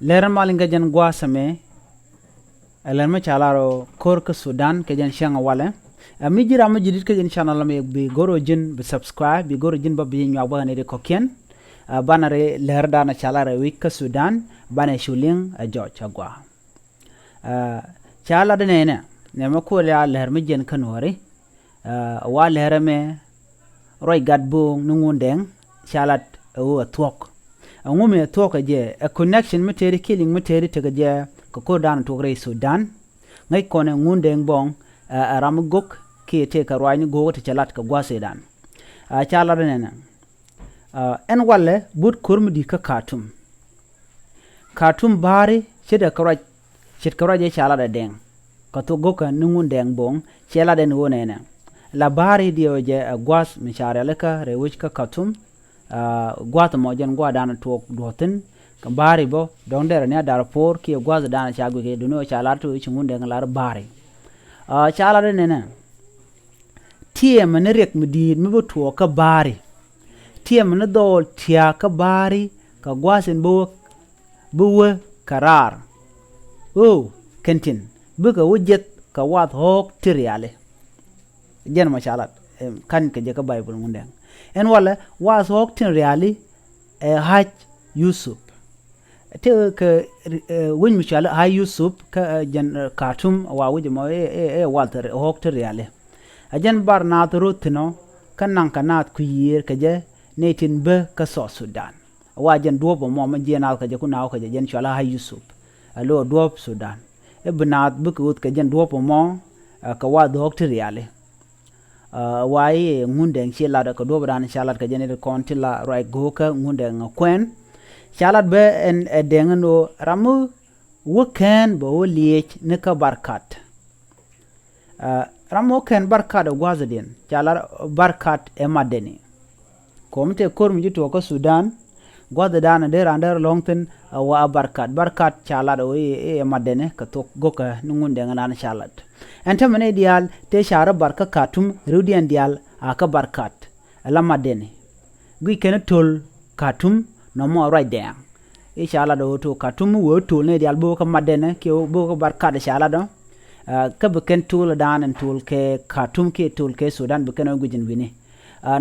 leran malinga jan gwa same alarma chalaro kor ka Sudan ke jan shanga wala mi jira ma jidit ke jan channel me bi goro jin bi subscribe bi goro jin ba bi nyawa ba ne de kokien banare ler dana chalare wik ka Sudan bana shuling a George agwa chala de ne ma ko la ler mi jen kanore wa ler me roy gadbo nungundeng chalat o twok ngume twok je a connection meteri killing meteri tegaje ko dan to gre Sudan ngai kone ngundeng bong ramgok ke te ka roy ni go te chalat ka gwa sedan chala de ne en walle but kurmudi ka Khartoum bari cheda karaj chet karaje chala da deng ka to goka nungundeng bong chala den wonene la bari dio je gwas mishare leka rewich ka Khartoum gwata mo jen gwa dana to doten ka bari bo don der ne dar por ki gwas dana chagu ke duno chala to ich ngunde ngalar bari chala de ne tie mene rek mdi mbo to ka bari tie mene dol tia ka bari ka gwasen bo buwe karar kentin buka wujet ka wat hok tiriale jen ma chalat kan ke je ka bible ngunde en wala was hok tiriale haj Yusuf te ke win mi chala haj Yusuf ka jen Khartoum wa wuje mo walter hok tiriale ajen bar na rutino kanang kanat ku yir ke je netin be ka so Sudan wajen duobo mo ma jenal ka je ku naw ka je jen chala haj Yusuf alo duob Sudan ibnat bukut ka jen duobo mo ka wa hok tiriale waye ngundeng chila da ko do bran chalat ka jene kontila roy goka ngundeng kwen chalat be en edengno ramu wuken bo liech ne ka barkat ramu ken barkat gwazadin chalar barkat e madeni komte kormi jito ko Sudan gwadadana der ander longten wa barkat chalat o e madene ka to goka ngundeng nan chalat enta mane dial te shara barka Khartoum rudian dial aka barkat la madene gui ken tol Khartoum no mo right there e shala do to Khartoum wo tol ne dial bo ka madene ke bo ka barkat shala do ka be ken tol dan en tol ke Khartoum ke tol ke Sudan be ken gujin wini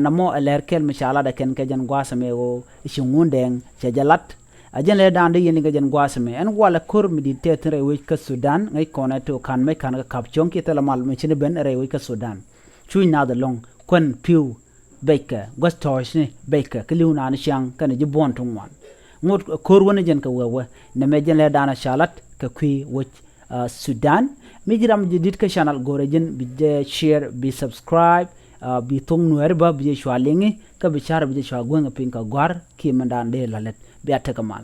na mo aler kel mishala da ken ke jan gwasame o shingundeng jalat ajen le dande yeni ga jen gwasame en wala kur mi di tetre we ka Sudan ngai kona to kan me kan ga kapchong ki tela mal me chine ben re we ka Sudan chui na da long kon piu beka gostosh ni beka kliuna ni shang kan ji bon tung wan ngot kur wona jen ka wewe ne me jen le dana shalat ka kwi wich Sudan mi jiram jidit ka channel gore jen bi share bi subscribe bi tong nuer ba bi shwalingi ka bi char bi shwa gwenga pinka gwar ki mandan de lalet bi atakamal